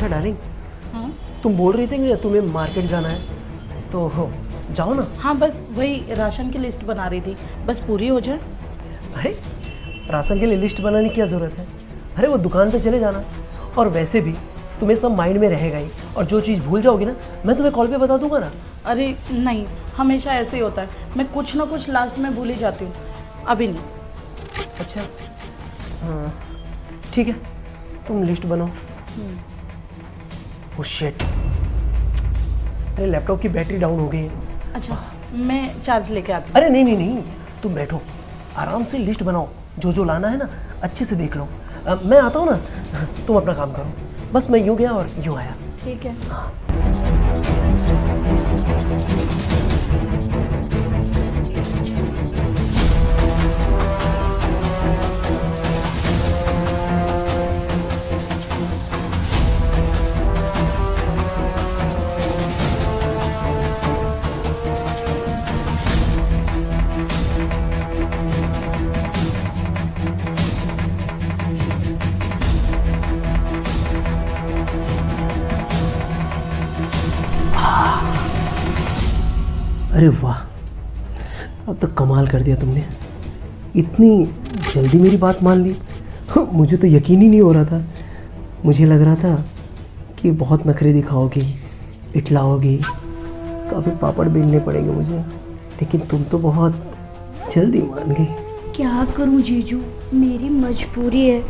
अच्छा डार्लिंग, हाँ तुम बोल रही थी कि तुम्हें मार्केट जाना है, तो हो जाओ ना। हाँ, बस वही राशन की लिस्ट बना रही थी, बस पूरी हो जाए। अरे राशन के लिए लिस्ट बनाने की क्या ज़रूरत है? अरे वो दुकान पे चले जाना। और वैसे भी तुम्हें सब माइंड में रहेगा ही, और जो चीज़ भूल जाओगी ना, मैं तुम्हें कॉल पे बता दूंगा ना। अरे नहीं, हमेशा ऐसे ही होता है, मैं कुछ ना कुछ लास्ट में भूल ही जाती हूँ। अभी नहीं। अच्छा हाँ ठीक है, तुम लिस्ट बनाओ। ओह शिट, अरे लैपटॉप की बैटरी डाउन हो गई है। अच्छा, मैं चार्ज लेके आती हूँ। अरे नहीं नहीं नहीं, तुम बैठो, आराम से लिस्ट बनाओ, जो जो लाना है ना अच्छे से देख लो। मैं आता हूँ ना, तुम अपना काम करो। बस मैं यूँ गया और यूँ आया। ठीक है। अरे वाह, अब तो कमाल कर दिया तुमने, इतनी जल्दी मेरी बात मान ली। मुझे तो यकीन ही नहीं हो रहा था। मुझे लग रहा था कि बहुत नखरे दिखाओगी, इटलाओगी, काफ़ी पापड़ बेलने पड़ेंगे मुझे, लेकिन तुम तो बहुत जल्दी मान गई। क्या करूं जीजू, मेरी मजबूरी है,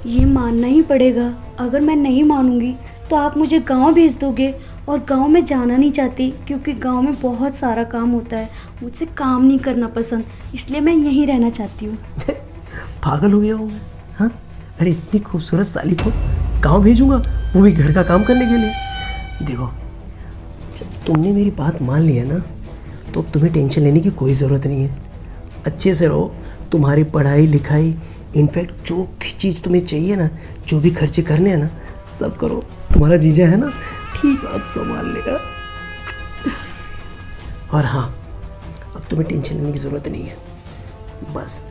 ये मानना ही पड़ेगा। अगर मैं नहीं मानूंगी तो आप मुझे गांव भेज दोगे, और गांव में जाना नहीं चाहती क्योंकि गांव में बहुत सारा काम होता है, मुझसे काम नहीं करना पसंद, इसलिए मैं यहीं रहना चाहती हूँ। पागल हो गया हूँ मैं? हाँ, अरे इतनी खूबसूरत साली को गांव भेजूंगा, वो भी घर का काम करने के लिए? देखो, जब तुमने मेरी बात मान ली है ना, तो अब तुम्हें टेंशन लेने की कोई ज़रूरत नहीं है। अच्छे से रहो, तुम्हारी पढ़ाई लिखाई, इनफैक्ट जो भी चीज़ तुम्हें चाहिए ना, जो भी खर्चे करने हैं ना, सब करो। तुम्हारा जीजा है ना, सब संभाल लेगा। और हाँ, अब तुम्हें टेंशन लेने की ज़रूरत नहीं है। बस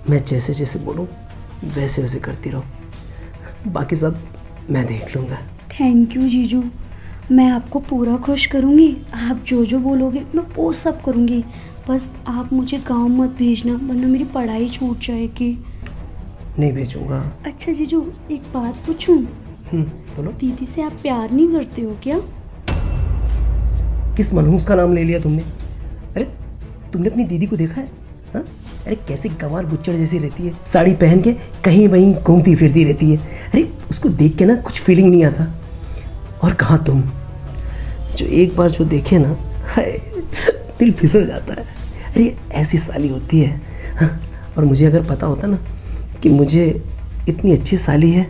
मैं जैसे जैसे बोलूँ वैसे वैसे करती रहो, बाकी सब मैं देख लूँगा। थैंक यू जीजू, मैं आपको पूरा खुश करूँगी। आप जो जो बोलोगे मैं वो सब करूँगी, बस आप मुझे गांव मत भेजना, वरना मेरी पढ़ाई छूट जाएगी। नहीं भेजूँगा। अच्छा जीजू, एक बात पूछूं? बोलो। दीदी से आप प्यार नहीं करते हो क्या? किस मनहूस का नाम ले लिया तुमने? अरे तुमने अपनी दीदी को देखा है? हाँ? अरे कैसी गंवार बुच्चड़ जैसी रहती है, साड़ी पहन के कहीं वहीं घूमती फिरती रहती है। अरे उसको देख के ना कुछ फीलिंग नहीं आता। और कहाँ तुम, जो एक बार जो देखे ना, हाय, दिल फिसल जाता है। अरे ऐसी साली होती है। हाँ? और मुझे अगर पता होता ना कि मुझे इतनी अच्छी साली है,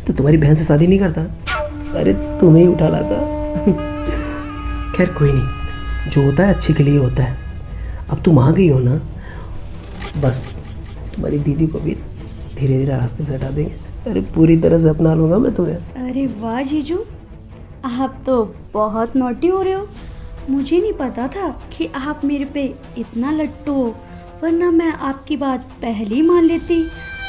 तो तुम्हारी बहन से शादी नहीं करता, अरे तुम्हें ही उठा लाता। खैर कोई नहीं, जो होता है अच्छे के लिए होता है। अब तुम आ गई हो ना, बस तुम्हारी दीदी को भी धीरे धीरे रास्ते से हटा देंगे। अरे पूरी तरह से अपना लूँगा मैं तुम्हें। अरे वाह जीजू, आप तो बहुत नॉटी हो रहे हो। मुझे नहीं पता था कि आप मेरे पे इतना लट्टू हो, वरना मैं आपकी बात पहले ही मान लेती,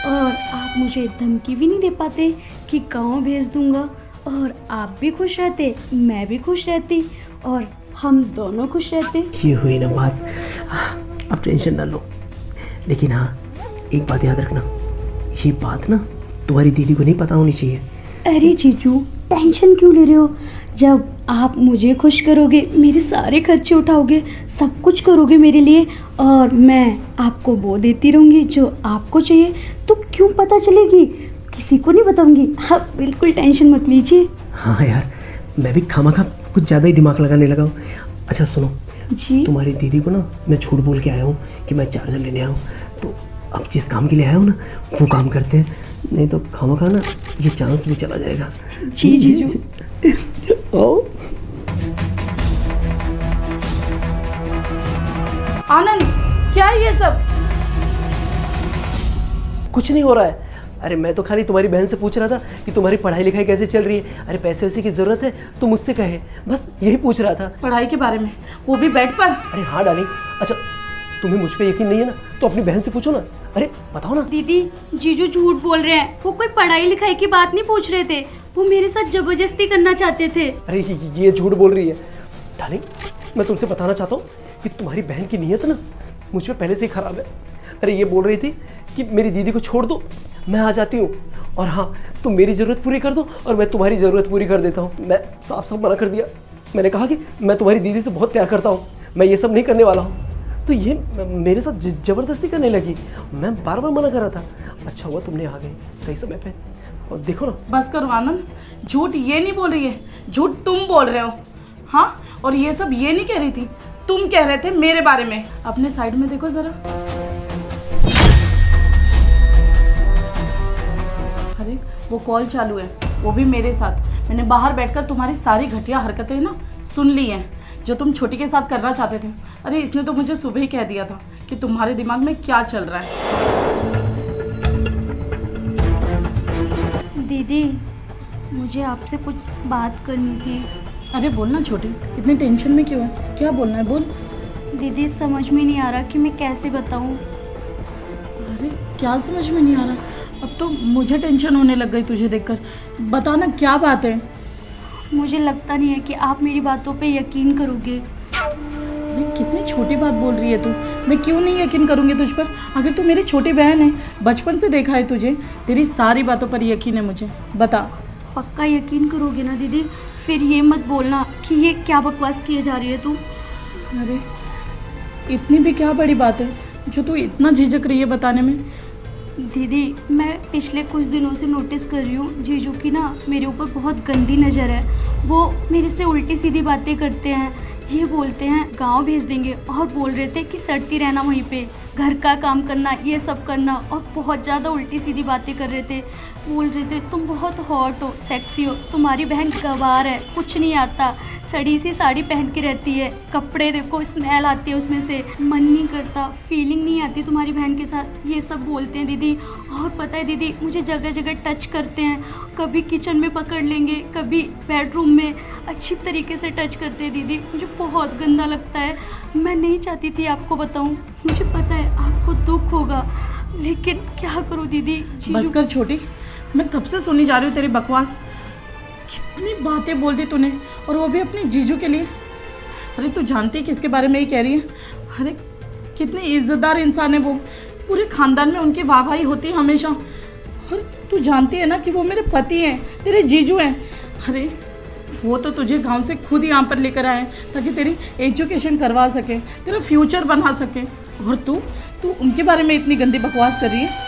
और आप मुझे धमकी भी नहीं दे पाते कि गांव भेज दूंगा, और आप भी खुश रहते, मैं भी खुश रहती, और हम दोनों खुश रहते। ये हुई ना बात। अब टेंशन ना लो, लेकिन हाँ एक बात याद रखना, ये बात ना तुम्हारी दीदी को नहीं पता होनी चाहिए। अरे जीजू, टेंशन क्यों ले रहे हो? जब आप मुझे खुश करोगे, मेरे सारे खर्चे उठाओगे, सब कुछ करोगे मेरे लिए, और मैं आपको वो देती रहूँगी जो आपको चाहिए, तो क्यों पता चलेगी? किसी को नहीं बताऊँगी, आप बिल्कुल टेंशन मत लीजिए। हाँ यार, मैं भी खामखा कुछ ज़्यादा ही दिमाग लगाने लगा हूँ। अच्छा सुनो जी। तुम्हारी दीदी को ना मैं झूठ बोल के आया हूँ कि मैं चार्जर लेने आया हूँ, तो अब जिस काम के लिए आया हूँ ना वो काम करते हैं, नहीं तो खामखा ना ये चांस भी चला जाएगा। जी जीजू। ओ आनंद, क्या है ये सब? कुछ नहीं हो रहा है। अरे मैं तो खाली तुम्हारी बहन से पूछ रहा था कि तुम्हारी पढ़ाई लिखाई कैसे चल रही है। अरे पैसे वैसे की ज़रूरत है तो मुझसे कहे, बस यही पूछ रहा था। पढ़ाई के बारे में, वो भी बेड पर? अरे हाँ डार्लिंग। अच्छा तुम्हें मुझ पे यकीन नहीं है ना तो अपनी बहन से पूछो ना। अरे बताओ ना। दीदी जीजू झूठ बोल रहे हैं, वो कोई पढ़ाई लिखाई की बात नहीं पूछ रहे थे, वो मेरे साथ जबरदस्ती करना चाहते थे। अरे ये झूठ बोल रही है डार्लिंग। मैं तुमसे बताना चाहता हूँ कि तुम्हारी बहन की नीयत ना मुझ पे पहले से ही खराब है। अरे ये बोल रही थी कि मेरी दीदी को छोड़ दो, मैं आ जाती हूँ, और हाँ तुम मेरी ज़रूरत पूरी कर दो और मैं तुम्हारी ज़रूरत पूरी कर देता हूँ। मैं साफ साफ मना कर दिया। मैंने कहा कि मैं तुम्हारी दीदी से बहुत प्यार करता हूँ, मैं ये सब नहीं करने वाला हूँ। तो ये मेरे साथ ज़बरदस्ती करने लगी। मैं बार बार मना कर रहा था। अच्छा हुआ तुमने आ गई सही समय पे। और देखो ना। बस करो आनंद, झूठ ये नहीं बोल रही है, झूठ तुम बोल रहे हो। हाँ, और ये सब ये नहीं कह रही थी, तुम कह रहे थे मेरे बारे में। अपने साइड में देखो जरा। अरे वो कॉल चालू है, वो भी मेरे साथ। मैंने बाहर बैठकर तुम्हारी सारी घटिया हरकतें ना सुन ली हैं, जो तुम छोटी के साथ करना चाहते थे। अरे इसने तो मुझे सुबह ही कह दिया था कि तुम्हारे दिमाग में क्या चल रहा है। दीदी मुझे आपसे कुछ बात करनी थी। अरे बोलना छोटी, इतनी टेंशन में क्यों है? क्या बोलना है, बोल। दीदी समझ में नहीं आ रहा कि मैं कैसे बताऊं। अरे क्या समझ में नहीं आ रहा? अब तो मुझे टेंशन होने लग गई तुझे देखकर। बताना क्या बात है। मुझे लगता नहीं है कि आप मेरी बातों पे यकीन करोगे। अरे कितनी छोटी बात बोल रही है तू। मैं क्यों नहीं यकीन करूँगी तुझ पर? आखिर तू मेरी छोटी बहन है, बचपन से देखा है तुझे, तेरी सारी बातों पर यकीन है मुझे। बता। पक्का यकीन करोगे ना दीदी? फिर ये मत बोलना कि ये क्या बकवास किए जा रही है तू। अरे इतनी भी क्या बड़ी बात है जो तू इतना झिझक रही है बताने में? दीदी मैं पिछले कुछ दिनों से नोटिस कर रही हूँ जीजू की ना मेरे ऊपर बहुत गंदी नज़र है। वो मेरे से उल्टी सीधी बातें करते हैं। ये बोलते हैं गांव भेज देंगे, और बोल रहे थे कि सड़ती रहना वहीं पे, घर का काम करना, ये सब करना, और बहुत ज़्यादा उल्टी सीधी बातें कर रहे थे। बोल रहे थे तुम बहुत हॉट हो, सेक्सी हो, तुम्हारी बहन गंवार है, कुछ नहीं आता, सड़ी सी साड़ी पहन के रहती है, कपड़े देखो स्मेल आती है उसमें से, मन नहीं करता, फीलिंग नहीं आती तुम्हारी बहन के साथ। ये सब बोलते हैं दीदी। और पता है दीदी मुझे जगह जगह टच करते हैं, कभी किचन में पकड़ लेंगे, कभी बेडरूम में, अच्छी तरीके से टच करते हैं दीदी। मुझे बहुत गंदा लगता है। मैं नहीं चाहती थी आपको बताऊं, मुझे पता है आपको दुख होगा, लेकिन क्या करूं दीदी। बस कर छोटी, मैं कब से सुनी जा रही हूँ तेरी बकवास। कितनी बातें बोल दी तूने, और वो भी अपने जीजू के लिए। अरे तू जानती है किसके बारे में ही कह रही है? अरे कितनी इज्जतदार इंसान है वो, पूरे खानदान में उनकी वाहवाही होती है हमेशा। और तू जानती है ना कि वो मेरे पति हैं, तेरे जीजू हैं। अरे वो तो तुझे गांव से खुद यहाँ पर लेकर आए ताकि तेरी एजुकेशन करवा सके, तेरा फ्यूचर बना सके, और तू उनके बारे में इतनी गंदी बकवास कर रही है।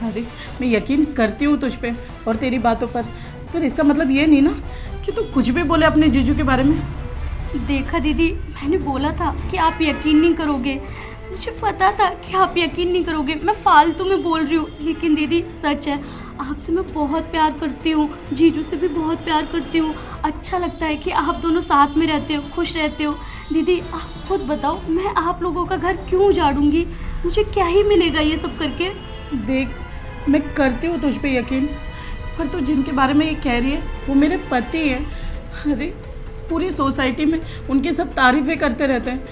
अरे मैं यकीन करती हूँ तुझ पे और तेरी बातों पर, फिर इसका मतलब ये नहीं ना कि तू कुछ भी बोले अपने जीजू के बारे में। देखा दीदी, मैंने बोला था कि आप यकीन नहीं करोगे, मुझे पता था कि आप यकीन नहीं करोगे, मैं फालतू में बोल रही हूँ, लेकिन दीदी सच है, आपसे मैं बहुत प्यार करती हूँ, जीजू से भी बहुत प्यार करती हूँ। अच्छा लगता है कि आप दोनों साथ में रहते हो, खुश रहते हो। दीदी आप खुद बताओ, मैं आप लोगों का घर क्यों उजाड़ूंगी? मुझे क्या ही मिलेगा ये सब करके? देख मैं करती हूँ तुझ पे यकीन, पर तू जिनके बारे में ये कह रही है वो मेरे पति हैं। अरे पूरी सोसाइटी में उनकी सब तारीफ़ें करते रहते हैं,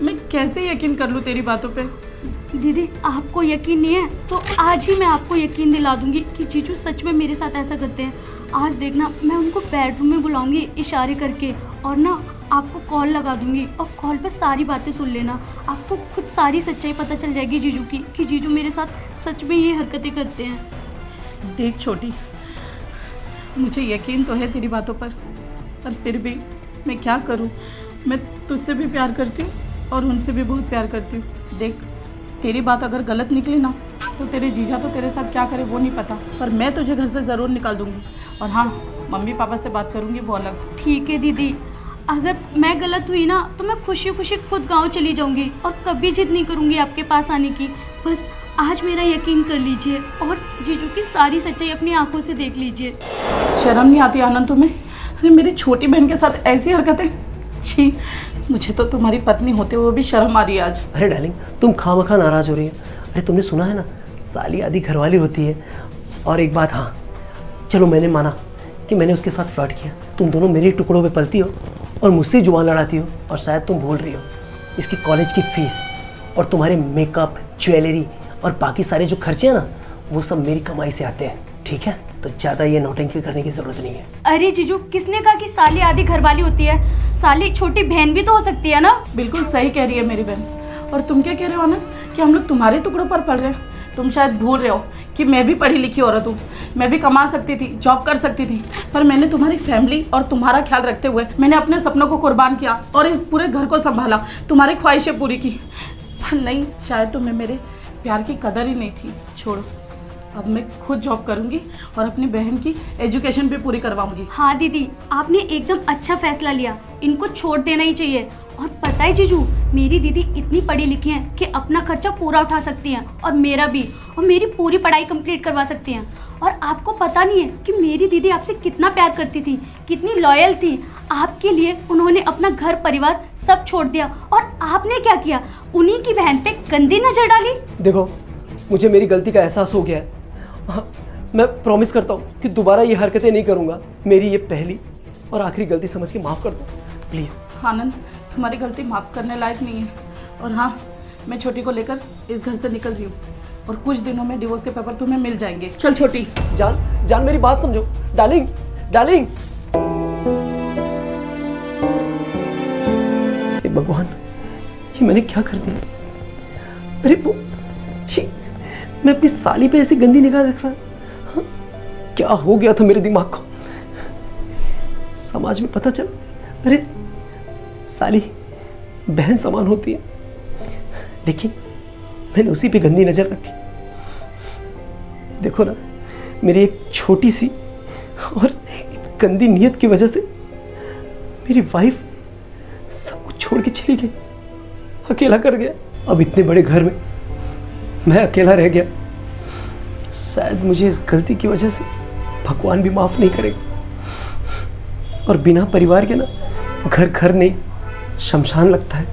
मैं कैसे यकीन कर लूँ तेरी बातों पे? दीदी आपको यकीन नहीं है तो आज ही मैं आपको यकीन दिला दूंगी कि जीजू सच में मेरे साथ ऐसा करते हैं। आज देखना, मैं उनको बेडरूम में बुलाऊंगी इशारे करके, और ना आपको कॉल लगा दूंगी, और कॉल पर सारी बातें सुन लेना। आपको खुद सारी सच्चाई पता चल जाएगी जीजू की, कि जीजू मेरे साथ सच में ये हरकतें करते हैं। देख छोटी, मुझे यकीन तो है तेरी बातों पर फिर भी मैं क्या करूं? मैं तुझसे भी प्यार करती हूँ और उनसे भी बहुत प्यार करती हूँ। देख तेरी बात अगर गलत निकली ना तो तेरे जीजा तो तेरे साथ क्या करे वो नहीं पता, पर मैं तुझे घर से ज़रूर निकाल दूँगी। और हाँ, मम्मी पापा से बात करूँगी, वो अलग। ठीक है दीदी, अगर मैं गलत हुई ना तो मैं खुशी खुशी खुद गांव चली जाऊंगी और कभी जिद नहीं करूंगी आपके पास आने की। बस आज मेरा यकीन कर लीजिए और जीजू की सारी सच्चाई अपनी आंखों से देख लीजिए। शर्म नहीं आती आनंद तुम्हें? अरे मेरी छोटी बहन के साथ ऐसी हरकतें, छी, मुझे तो तुम्हारी पत्नी होते हुए भी शर्म आ रही है आज। अरे डार्लिंग, तुम खामखा नाराज हो रही है। अरे तुमने सुना है ना, साली आधी घरवाली होती है। और एक बात, हाँ चलो मैंने माना कि मैंने उसके साथ फ्लर्ट किया, तुम दोनों मेरे टुकड़ों पे पलती हो और मुझसे जुबान लड़ाती हो, और शायद तुम भूल रही हो इसकी कॉलेज की फीस और तुम्हारे मेकअप, ज्वेलरी और बाकी सारे जो खर्चे हैं ना, वो सब मेरी कमाई से आते हैं, ठीक है? तो ज़्यादा ये नौटंकी करने की ज़रूरत नहीं है। अरे जीजू, किसने कहा कि साली आधी घरवाली होती है? साली छोटी बहन भी तो हो सकती है ना। बिल्कुल सही कह रही है मेरी बहन। और तुम क्या कह रहे हो आनंद कि हम लोग तुम्हारे टुकड़ों पर पड़ रहे हैं? तुम शायद भूल रहे हो कि मैं भी पढ़ी लिखी औरत हूँ, मैं भी कमा सकती थी, जॉब कर सकती थी, पर मैंने तुम्हारी फैमिली और तुम्हारा ख्याल रखते हुए मैंने अपने सपनों को कुर्बान किया और इस पूरे घर को संभाला, तुम्हारी ख्वाहिशें पूरी की। पर नहीं, शायद तुम्हें मेरे प्यार की कदर ही नहीं थी। छोड़ो, अब मैं खुद जॉब करूंगी और अपनी बहन की एजुकेशन भी पूरी करवाऊंगी। हाँ दीदी, आपने एकदम अच्छा फैसला लिया, इनको छोड़ देना ही चाहिए। और पता है जीजू, मेरी दीदी इतनी पढ़ी लिखी हैं कि अपना खर्चा पूरा उठा सकती हैं, और मेरा भी, और मेरी पूरी पढ़ाई कंप्लीट करवा सकती हैं। और आपको पता नहीं है कि मेरी दीदी आपसे कितना प्यार करती थी, कितनी लॉयल थी। आपके लिए उन्होंने अपना घर परिवार सब छोड़ दिया, और आपने क्या किया? उन्हीं की बहन पे गंदी नजर डाली। देखो, मुझे मेरी गलती का एहसास हो गया है। हाँ, मैं प्रॉमिस करता हूँ कि दोबारा ये हरकतें नहीं करूँगा। मेरी ये पहली और आखिरी गलती समझ के माफ़ कर दो प्लीज़। आनंद, तुम्हारी गलती माफ़ करने लायक नहीं है। और हाँ, मैं छोटी को लेकर इस घर से निकल रही हूँ और कुछ दिनों में डिवोर्स के पेपर तुम्हें मिल जाएंगे। चल छोटी। जान, जान मेरी बात समझो। Darling, darling. हे भगवान, ये मैंने क्या कर दिया? अरे वो, छी, मैं अपनी साली पे ऐसी गंदी निगाह रख रहा। हाँ, क्या हो गया था मेरे दिमाग को? समाज में पता चल, अरे साली बहन समान होती है, लेकिन मैंने उसी पे गंदी नजर रखी। देखो ना, मेरी एक छोटी सी और गंदी नीयत की वजह से मेरी वाइफ सब कुछ छोड़ के चली गई, अकेला कर गया। अब इतने बड़े घर में मैं अकेला रह गया। शायद मुझे इस गलती की वजह से भगवान भी माफ नहीं करेगा। और बिना परिवार के ना घर घर नहीं, शमशान लगता है।